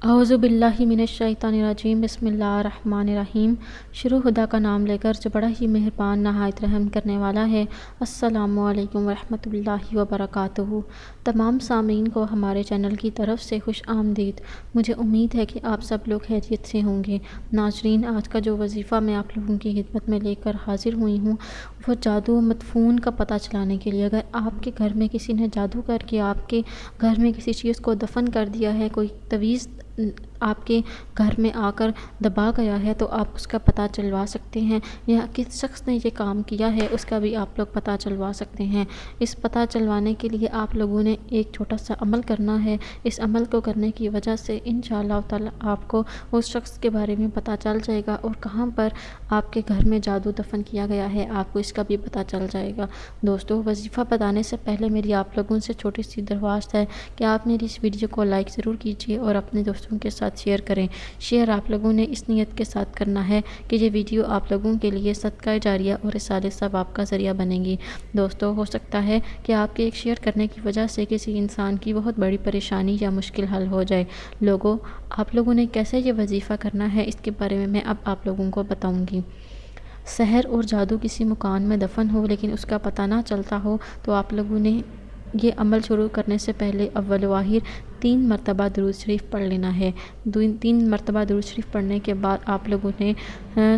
اعوذ باللہ من الشیطان الرجیم، بسم اللہ الرحمن الرحیم۔ شروع خدا کا نام لے کر جو بڑا ہی مہربان نہایت رحم کرنے والا ہے۔ السلام علیکم ورحمۃ اللہ وبرکاتہ۔ تمام سامعین کو ہمارے چینل کی طرف سے خوش آمدید۔ مجھے امید ہے کہ آپ سب لوگ خیریت سے ہوں گے۔ ناظرین، آج کا جو وظیفہ میں آپ لوگوں کی خدمت میں لے کر حاضر ہوئی ہوں وہ جادو و مدفون کا پتہ چلانے کے لیے۔ اگر آپ کے گھر میں کسی نے جادو کر کے آپ کے گھر میں کسی چیز کو دفن کر دیا ہے، کوئی تعویذ آپ کے گھر میں آ کر دبا گیا ہے، تو آپ اس کا پتہ چلوا سکتے ہیں، یا کس شخص نے یہ کام کیا ہے اس کا بھی آپ لوگ پتہ چلوا سکتے ہیں۔ اس پتہ چلوانے کے لیے آپ لوگوں نے ایک چھوٹا سا عمل کرنا ہے۔ اس عمل کو کرنے کی وجہ سے انشاءاللہ تعالی آپ کو اس شخص کے بارے میں پتہ چل جائے گا، اور کہاں پر آپ کے گھر میں جادو دفن کیا گیا ہے آپ کو اس کا بھی پتہ چل جائے گا۔ دوستو، وظیفہ بتانے سے پہلے میری آپ لوگوں سے چھوٹی سی درخواست ہے کہ آپ میری اس ویڈیو کو لائک ضرور کیجیے اور اپنے دوستوں کے ساتھ شیئر کریں۔ شیئر آپ لوگوں نے اس نیت کے ساتھ کرنا ہے کہ یہ ویڈیو آپ لوگوں کے لیے صدقہ جاریہ اور رسالے ثواب کا ذریعہ بنے گی۔ دوستو، ہو سکتا ہے کہ آپ کے ایک شیئر کرنے کی وجہ سے کسی انسان کی بہت بڑی پریشانی یا مشکل حل ہو جائے۔ آپ لوگوں نے کیسے یہ وظیفہ کرنا ہے اس کے بارے میں اب آپ لوگوں کو بتاؤں گی۔ سحر اور جادو کسی مکان میں دفن ہو لیکن اس کا پتہ نہ چلتا ہو، تو آپ لوگوں نے یہ عمل شروع کرنے سے پہلے اول و آخر 3 مرتبہ درود شریف پڑھ لینا ہے۔ 3 مرتبہ درود شریف پڑھنے کے بعد آپ لوگوں نے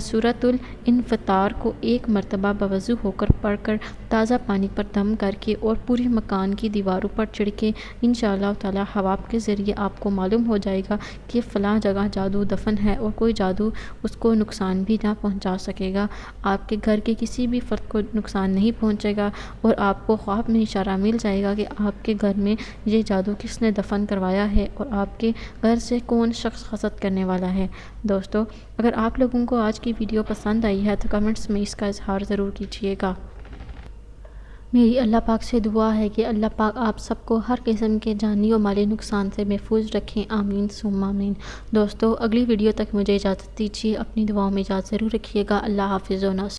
سورۃ الانفطار کو 1 مرتبہ بوضو ہو کر پڑھ کر تازہ پانی پر دم کر کے اور پورے مکان کی دیواروں پر چھڑکے انشاءاللہ تعالی حواب کے ذریعے آپ کو معلوم ہو جائے گا کہ فلاں جگہ جادو دفن ہے، اور کوئی جادو اس کو نقصان بھی نہ پہنچا سکے گا۔ آپ کے گھر کے کسی بھی فرد کو نقصان نہیں پہنچے گا، اور آپ کو خواب میں اشارہ مل جائے گا کہ آپ کے گھر میں یہ جادو کس نے دفن کروایا ہے اور آپ کے گھر سے کون شخص حسد کرنے والا ہے۔ دوستو، اگر آپ لوگوں کو آج کی ویڈیو پسند آئی ہے تو کمنٹس میں اس کا اظہار ضرور کیجیے گا۔ میری اللہ پاک سے دعا ہے کہ اللہ پاک آپ سب کو ہر قسم کے جانی و مالی نقصان سے محفوظ رکھیں، آمین ثم آمین۔ دوستو، اگلی ویڈیو تک مجھے اجازت دیجیے، اپنی دعاؤں میں یاد ضرور رکھیے گا۔ اللہ حافظ و ناصر۔